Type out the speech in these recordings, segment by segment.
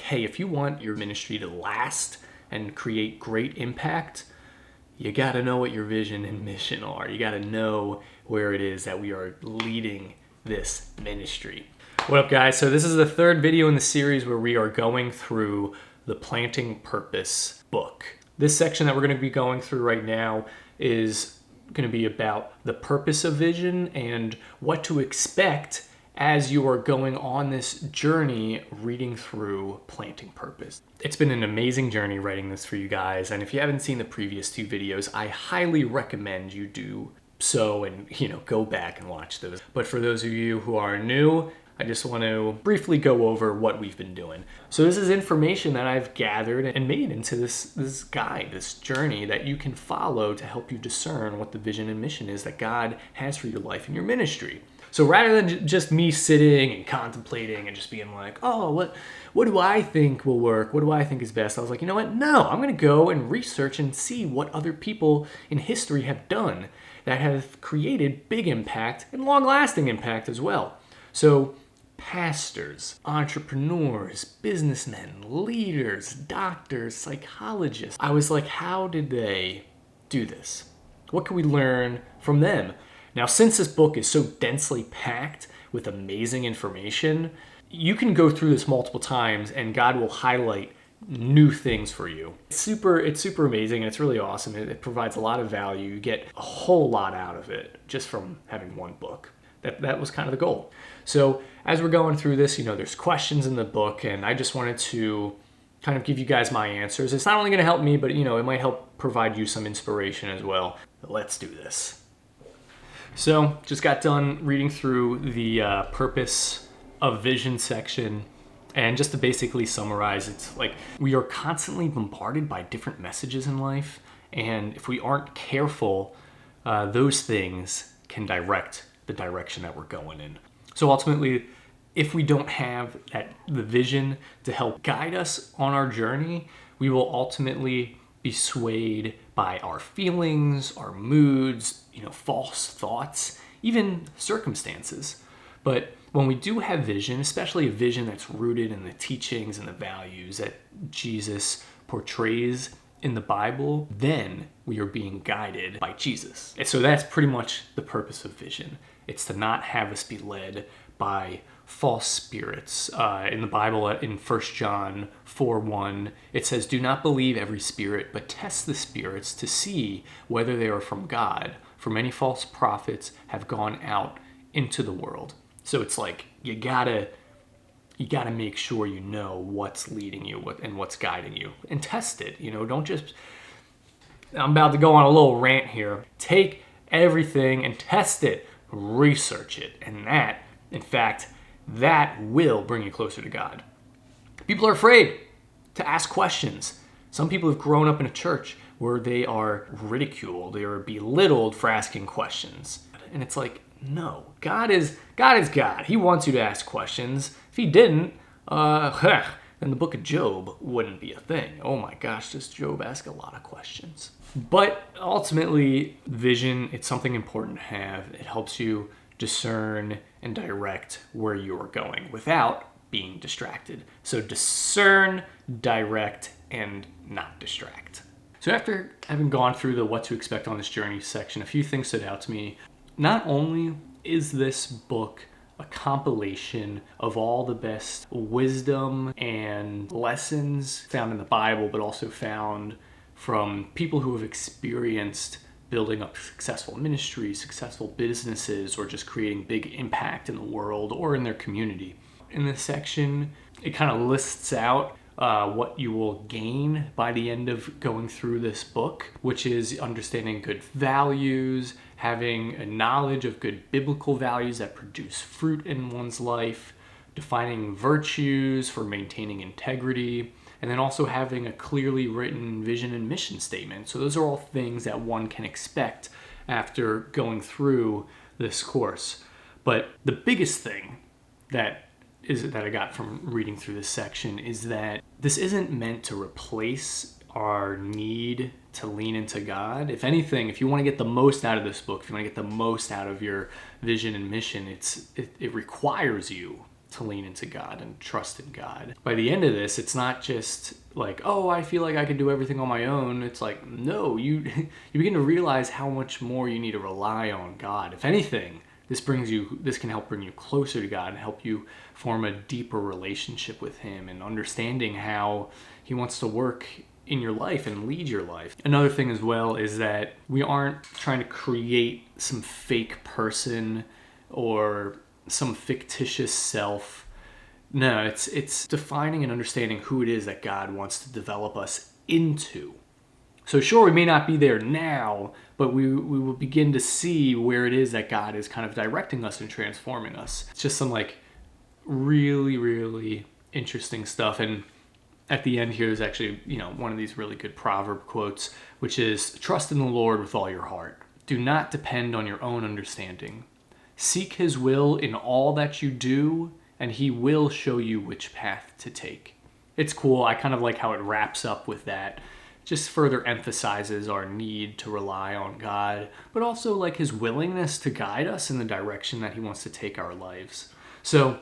Hey, if you want your ministry to last and create great impact, you got to know what your vision and mission are. You got to know where it is that we are leading this ministry. What up, guys? So this is the third video in the series where we are going through the Planting Purpose book. This section that we're going to be going through right now is going to be about the purpose of vision and what to expect as you are going on this journey reading through Planting Purpose. It's been an amazing journey writing this for you guys, and if you haven't seen the previous two videos, I highly recommend you do so and go back and watch those. But for those of you who are new, I just want to briefly go over what we've been doing. So this is information that I've gathered and made into this guide, this journey that you can follow to help you discern what the vision and mission is that God has for your life and your ministry. So rather than just me sitting and contemplating and just being like, oh, what do I think will work? What do I think is best? I was like, you know what? No, I'm going to go and research and see what other people in history have done that have created big impact and long-lasting impact as well. So pastors, entrepreneurs, businessmen, leaders, doctors, psychologists. I was like, how did they do this? What can we learn from them? Now, since this book is so densely packed with amazing information, you can go through this multiple times and God will highlight new things for you. It's super amazing and it's really awesome. It provides a lot of value. You get a whole lot out of it just from having one book. That was kind of the goal. So as we're going through this, there's questions in the book, and I just wanted to kind of give you guys my answers. It's not only going to help me, but it might help provide you some inspiration as well. Let's do this. So just got done reading through the purpose of vision section, and just to basically summarize, it's like we are constantly bombarded by different messages in life, and if we aren't careful, those things can direct the direction that we're going in. So ultimately, if we don't have the vision to help guide us on our journey, we will ultimately be swayed by our feelings, our moods, false thoughts, even circumstances. But when we do have vision, especially a vision that's rooted in the teachings and the values that Jesus portrays in the Bible, then we are being guided by Jesus. And so that's pretty much the purpose of vision. It's to not have us be led by false spirits. In the Bible, in 1 John 4:1, it says, "Do not believe every spirit, but test the spirits to see whether they are from God. For many false prophets have gone out into the world." So it's like you gotta make sure you know what's leading you and what's guiding you, and test it. Don't just. I'm about to go on a little rant here. Take everything and test it, research it, and that, in fact, that will bring you closer to God. People are afraid to ask questions. Some people have grown up in a church where they are ridiculed, they are belittled for asking questions. And it's like, no, God is God. He wants you to ask questions. If he didn't, then the book of Job wouldn't be a thing. Oh my gosh, does Job ask a lot of questions? But ultimately, vision, it's something important to have. It helps you discern and direct where you are going without being distracted. So discern, direct, and not distract. So after having gone through the what to expect on this journey section, a few things stood out to me. Not only is this book a compilation of all the best wisdom and lessons found in the Bible, but also found from people who have experienced building up successful ministries, successful businesses, or just creating big impact in the world or in their community. In this section, it kind of lists out what you will gain by the end of going through this book, which is understanding good values, having a knowledge of good biblical values that produce fruit in one's life, defining virtues for maintaining integrity, and then also having a clearly written vision and mission statement. So those are all things that one can expect after going through this course. But the biggest thing that I got from reading through this section is that this isn't meant to replace our need to lean into God. If anything, if you want to get the most out of this book, if you want to get the most out of your vision and mission, it requires you to lean into God and trust in God. By the end of this, it's not just like, oh, I feel like I can do everything on my own. It's like, no, you begin to realize how much more you need to rely on God. If anything, this can help bring you closer to God and help you form a deeper relationship with Him and understanding how He wants to work in your life and lead your life. Another thing as well is that we aren't trying to create some fake person or some fictitious self. No, it's defining and understanding who it is that God wants to develop us into. So sure, we may not be there now, but we will begin to see where it is that God is kind of directing us and transforming us. It's just some like really, really interesting stuff. And at the end here is actually, one of these really good proverb quotes, which is, trust in the Lord with all your heart. Do not depend on your own understanding. Seek His will in all that you do, and He will show you which path to take. It's cool. I kind of like how it wraps up with that. Just further emphasizes our need to rely on God, but also like His willingness to guide us in the direction that He wants to take our lives. So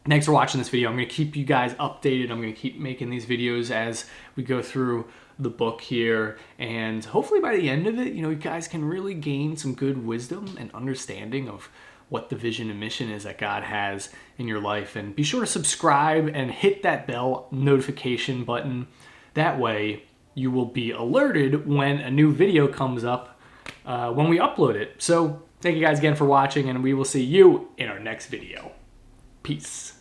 thanks for watching this video. I'm going to keep you guys updated. I'm going to keep making these videos as we go through the book here. And hopefully by the end of it, you guys can really gain some good wisdom and understanding of what the vision and mission is that God has in your life. And be sure to subscribe and hit that bell notification button. That way you will be alerted when a new video comes up when we upload it. So thank you guys again for watching, and we will see you in our next video. Peace.